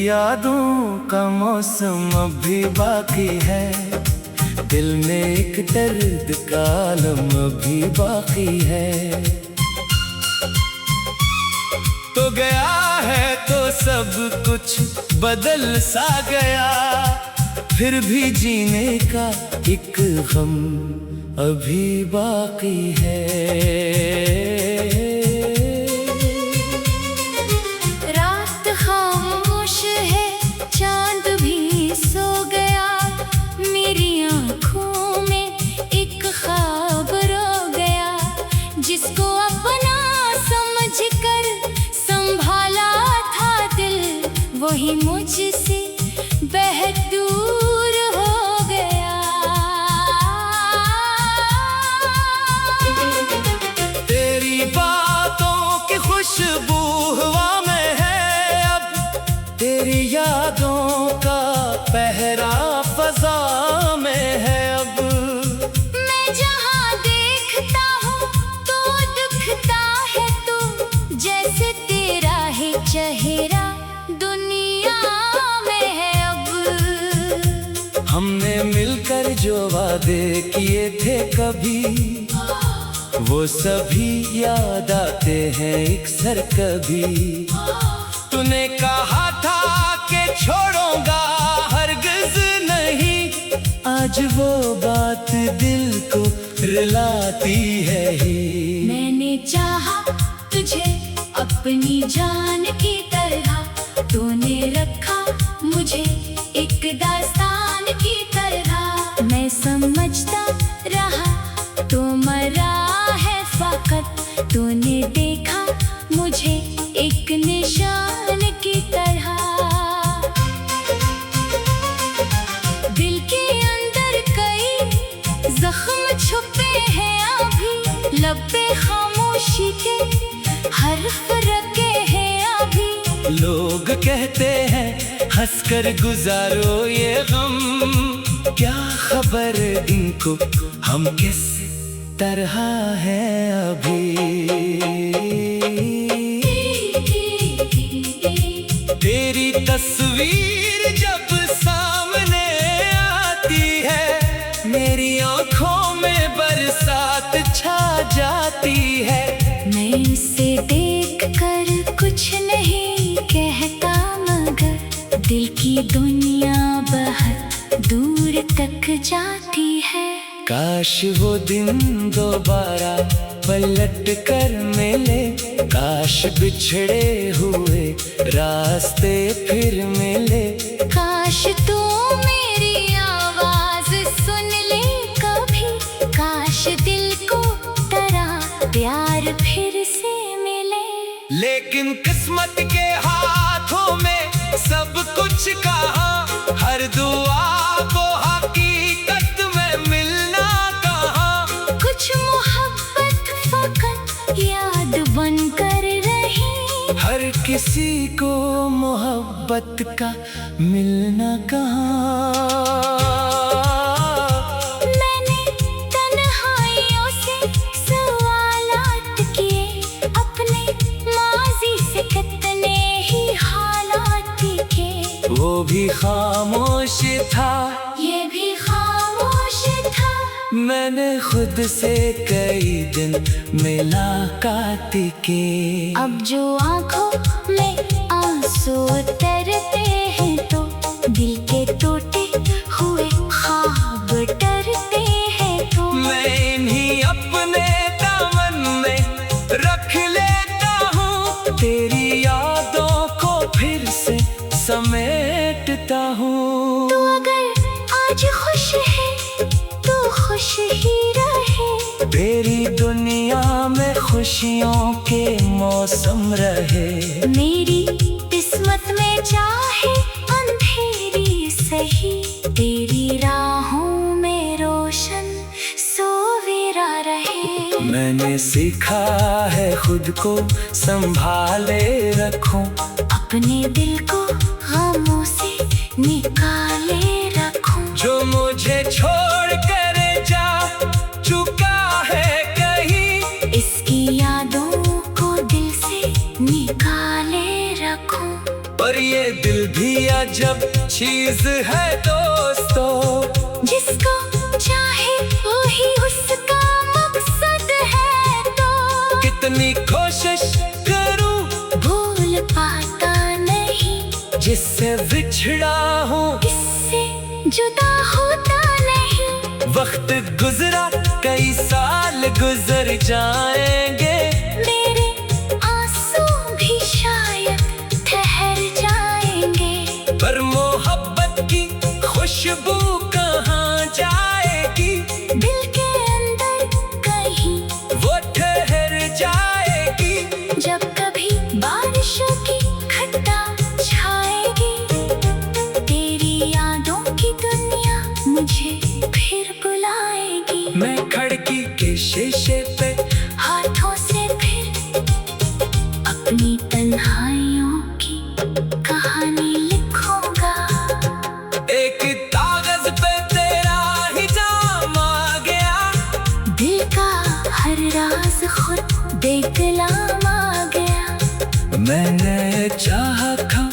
यादों का मौसम अभी बाकी है, दिल में एक दर्द का आलम अभी बाकी है। तो गया है तो सब कुछ बदल सा गया, फिर भी जीने का एक गम अभी बाकी है। रात खामोश है, चांद भी सो गया, मेरी आंखों में एक ख्वाब रो गया। जिसको अपना समझकर संभाला था दिल, वही मुझसे बेहद दूर हो गया। तेरी बातों की खुशबू हवा में है अब, तेरी यादों का पहरा फजा में है अब। मैं जहाँ देखता हूँ तो दुखता है तू, जैसे तेरा ही चेहरा दुनिया में है अब। हमने मिलकर जो वादे किए थे कभी, वो सभी याद आते हैं एक सर कभी। तूने कहा था कि छोड़ूंगा हरगिज़ नहीं, आज वो बात दिल को रुलाती है ही। मैंने चाहा तुझे अपनी जान की तरह, तूने रखा मुझे एक दास्तान की तरह। मैं समझता रहा तो मरा है फकत, तूने देखा मुझे एक निशान की तरह। दिल के अंदर कई जख्म छुपे हैं अभी, लब पे खामोशी के हर्फ रखे हैं अभी। लोग कहते हैं हंसकर गुजारो ये गम, क्या खबर इनको हम किस तरह है अभी। तेरी तस्वीर जब सामने आती है, मेरी आंखों में बरसात छा जाती है। मैं उसे देख कर कुछ नहीं कहता, मगर दिल की दुनिया बहुत दूर तक जाती है। काश वो दिन दोबारा पलट कर मिले, काश बिछड़े हुए रास्ते फिर मिले। काश तू मेरी आवाज सुन ले कभी, काश दिल को तरह प्यार फिर से मिले। लेकिन किस्मत के हाथों में सब कुछ कहा, हर दुआ को हकीकत में मिलना कहा। कुछ मोहब्बत फकत याद बनकर रही, हर किसी को मोहब्बत का मिलना कहा। मैंने तन्हाइयों से सवालात किए, अपने माजी से कितने ही हालात के। वो भी खामोश था, ये भी खामोश था। मैंने खुद से कई दिन मुलाकात की। अब जो आंखों में आंसू उतरते हैं, तो दिल के टूटे हुए ख्वाब डरते हैं। तो मैं इन्हीं अपने दामन में रख लेता हूँ, तेरी यादों को फिर से समेटता हूँ। तू अगर आज खुश है तो खुश ही रहे, तेरी दुनिया में खुशियों के मौसम रहे। मेरी किस्मत में चाहे अंधेरी सही, तेरी राहों में रोशन सवेरा रहे। मैंने सीखा है खुद को संभाले रखूं, अपने दिल को गमों से निकाले रखूं। जो मुझे छोड़ कर जा चुका है कहीं, इसकी यादों को दिल से निकाले रखूं। पर ये दिल भी जब चीज है दोस्तों, जिसको चाहे वही उसका मकसद है। तो कितनी कोशिश करूं भूल पाता नहीं, जिससे बिछड़ा हूँ इससे जुदा होता नहीं। वक्त गुजरा, कई साल गुजर जाएंगे, मेरे आंसू भी शायद ठहर जाएंगे। पर मोहब्बत की खुशबू कहाँ जाएगी, दिल के अंदर कहीं वो ठहर जाएगी। जब कभी बारिशों की घटा छाएगी, तेरी यादों की दुनिया मुझे फिर बुलाएगी। मैं खिड़की के शीशे पे हाथों से फिर अपनी तन्हाइयों की कहानी लिखूंगा। एक कागज पे तेरा ही नाम आ गया, दिल का हर राज खुद देखलाम आ गया। मैंने चाहा था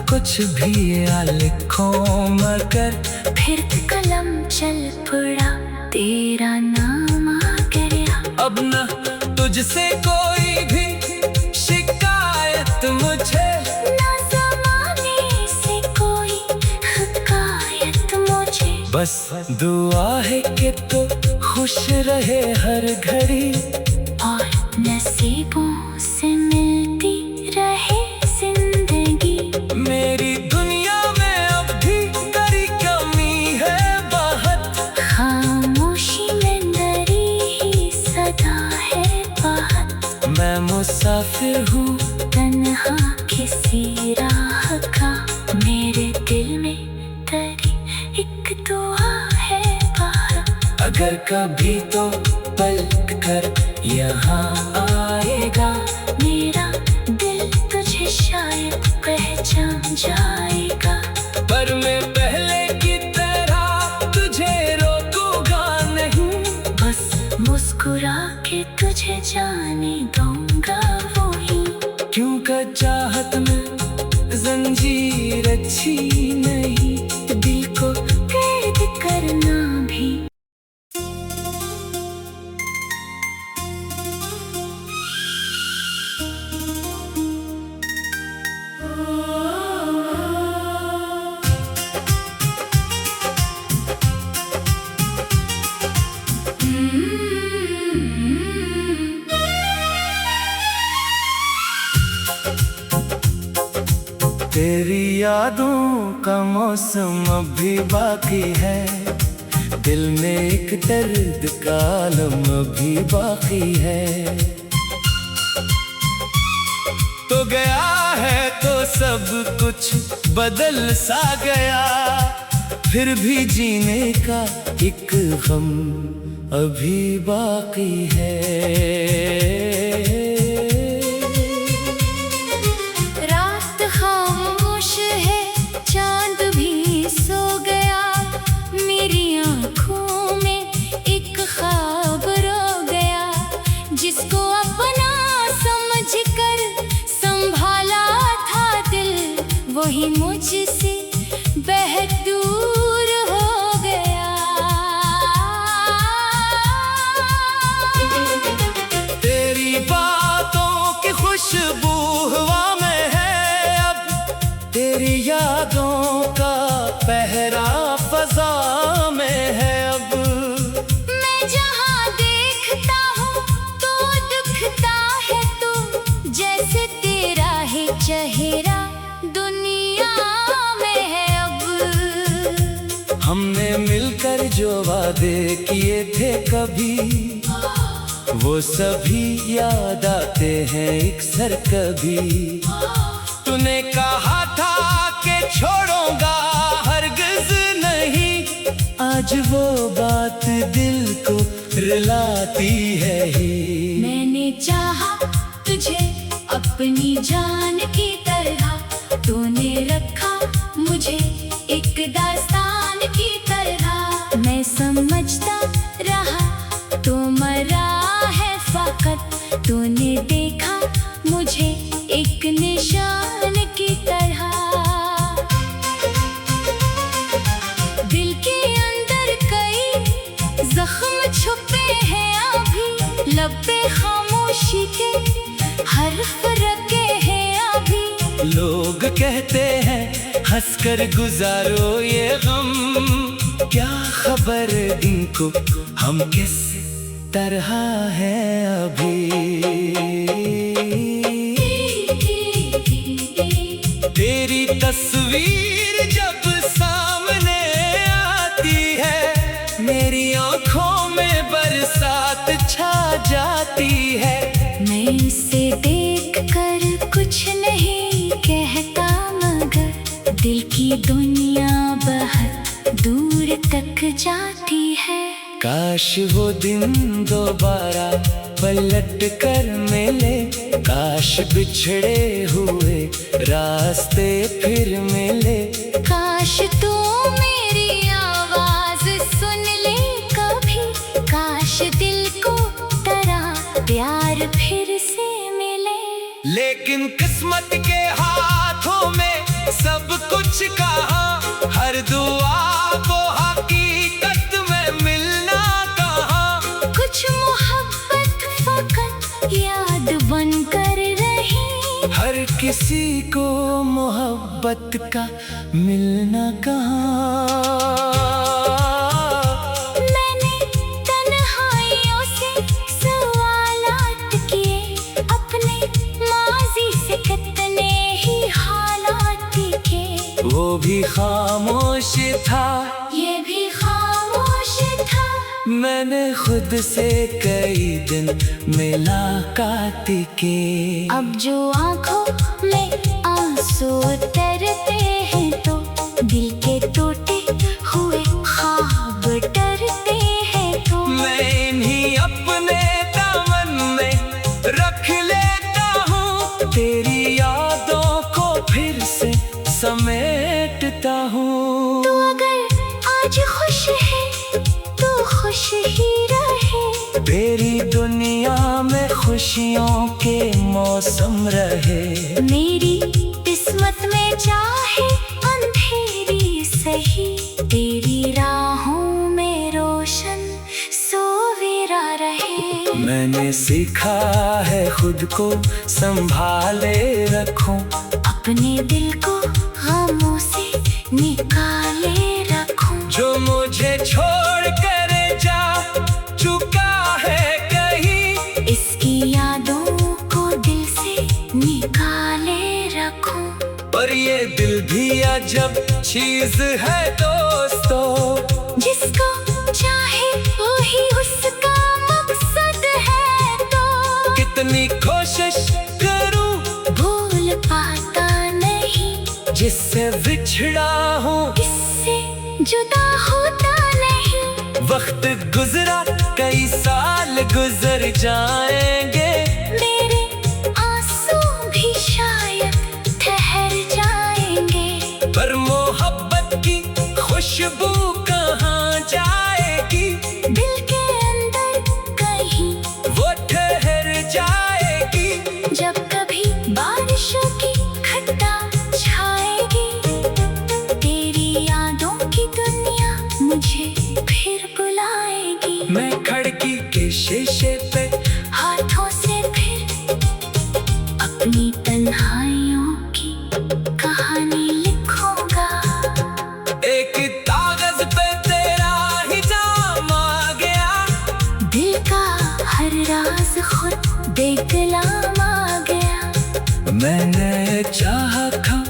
कुछ भी या लिखो, मगर फिर कलम चल पड़ा, तेरा नाम आ गया। अब न तुझसे कोई भी शिकायत मुझे, ना ज़माने से कोई हकायत मुझे। बस दुआ है कि तू खुश रहे हर घड़ी, और नसीबों से मिलती रहे जिंदगी। मेरी दुनिया में अब भी तेरी कमी है बहुत, खामोशी में डरी ही सदा है बात। मैं मुसाफिर हूँ तन्हा किसी राह का, मेरे दिल में तेरी एक दुआ है बात। अगर कभी तो पलट कर यहाँ आएगा, मेरा दिल तुझे शायद पहचान जाएगा। पर मैं पहले की तरह तुझे रोकूंगा नहीं, बस मुस्कुरा के तुझे जाने दूंगा वही। क्योंकि चाहत में जंजीर अच्छी नहीं, दिल को कैद करना भी। तेरी यादों का मौसम अभी बाकी है, दिल में एक दर्द का आलम अभी बाकी है। तो गया है तो सब कुछ बदल सा गया, फिर भी जीने का एक गम अभी बाकी है। रात खामोश है, चांद भी सो गया, मेरी आँखों में एक ख्वाब रो गया। जिसको अपना समझकर संभाला था दिल, वही मुझसे बेहद दूर हो गया। तेरी बातों की खुशबू हवा में है अब, तेरी यादों का पहरा फजा में है अब। मैं जहाँ देखता हूँ तो दुखता है तू, जैसे तेरा ही चेहरा दुनिया में है अब। हमने मिलकर जो वादे किए थे कभी, वो सभी याद आते हैं एक सर कभी। तूने कहा था कि छोड़ूंगा हरगिज नहीं, आज वो बात दिल को रुलाती है ही। मैंने चाहा तुझे अपनी जान की तरह, तूने रखा मुझे एक दास्तान की तरह। मैं समझता रहा तो मरा है फकत, तूने देखा मुझे एक निशान की तरह। लोग कहते हैं हंसकर गुजारो ये गम, क्या खबर इनको हम किस तरह हैं अभी। तेरी तस्वीर जब सामने आती है, मेरी आंखों में बरसात छा जाती है। मैं उसे देख कर कुछ नहीं कहता, मगर दिल की दुनिया बहुत दूर तक जाती है। काश वो दिन दोबारा पलट कर मिले, काश बिछड़े हुए रास्ते फिर मिले। काश तू मेरी आवाज सुन ले कभी, काश दिल को तेरा प्यार फिर से मिले। लेकिन किस्मत के हाथों में सब कुछ कहाँ, हर दुआ को हकीकत में मिलना कहाँ। कुछ मोहब्बत फकत याद बन कर रही, हर किसी को मोहब्बत का मिलना कहाँ। मैंने तन्हाइयों से सवालात किए, अपने माजी से कितने ही हालात के। वो भी खामोश था, ये भी खामोश था। मैंने खुद से कई दिन मुलाकात की। अब जो आंखों में आंसू उतरते हैं, तो दिल के टूटे हुए ख्वाब डरते हैं। तो मैं इन्हीं अपने दामन में रख लेता हूँ, तेरी यादों को फिर से समेटता हूँ। तू अगर आज खुश है तो खुश ही रहे, तेरी दुनिया में खुशियों के मौसम रहे। मेरी किस्मत में चाहे अंधेरी सही, तेरी राहों में रोशन सवेरा रहे। मैंने सीखा है खुद को संभाले रखूं, अपने दिल को गमों से निकाले रखूं। जो मुझे छोड़ कर जा चुका है कहीं, इसकी यादों को दिल से निकाले रखूं। पर ये दिल भी अजब चीज है दोस्तों, जिसको चाहे वही उसका मकसद है। तो कितनी कोशिश करूं भूल पाता नहीं, जिससे बिछड़ा हूँ इससे जुदा होता नहीं। वक्त गुजरा कई साल गुजर जाएंगे, मेरे आंसू भी शायद ठहर जाएंगे। पर मोहब्बत की खुशबू कहाँ जाएगी, दिल के अंदर कहीं वो ठहर जाएगी। जब कभी बारिशों की घटा छाएगी, तेरी यादों की दुनिया मुझे फिर बुलाएगी। मैं खिड़की के शीशे पे हाथों से फिर अपनी तन्हाइयों की कहानी लिखूंगा। एक कागज पे तेरा ही नाम आ गया, दिल का हर राज खुद बेकलाम आ गया। मैंने चाहा था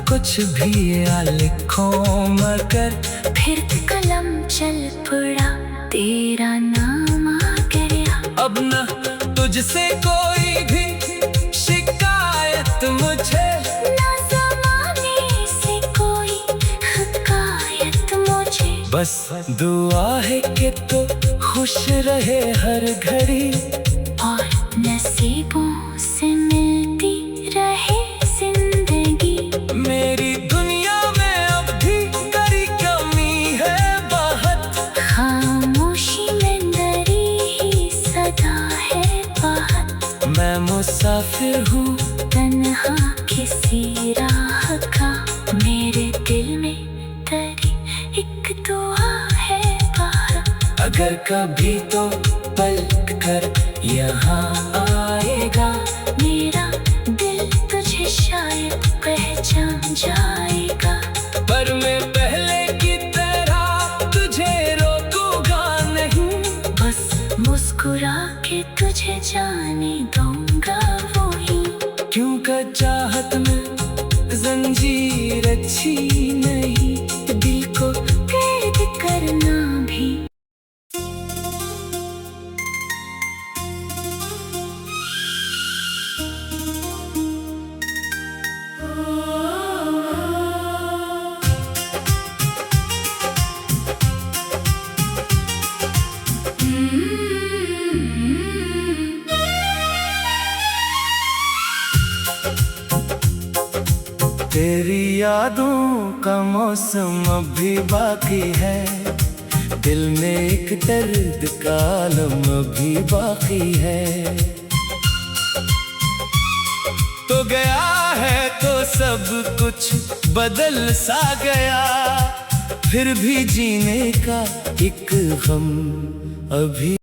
कुछ भी या लिखूं, मगर फिर कलम चल पड़ा, तेरा नाम आ गया। अब न तुझसे कोई भी शिकायत मुझे, ना ज़माने से कोई हकायत मुझे। बस दुआ है कि तू खुश रहे हर घड़ी, और नसीबों से मिलती रहे जिंदगी। मेरी दुनिया में अब भी तेरी कमी है बहुत, खामोशी में डरी ही सदा है बात। मैं मुसाफिर हूँ तन्हा किसी राह का, मेरे दिल में तेरी एक दुआ है बात। अगर कभी तो पलट कर यहाँ आएगा, मेरा दिल तुझे शायद जाएगा। पर मैं पहले की तरह तुझे रोकूंगा नहीं, बस मुस्कुरा के तुझे जाने दूंगा वही। क्योंकि चाहत में जंजीर अच्छी नहीं, दिल को कैद करना भी। तेरी यादों का मौसम अभी बाकी है, दिल में एक दर्द का आलम अभी बाकी है। तो गया है तो सब कुछ बदल सा गया, फिर भी जीने का एक गम अभी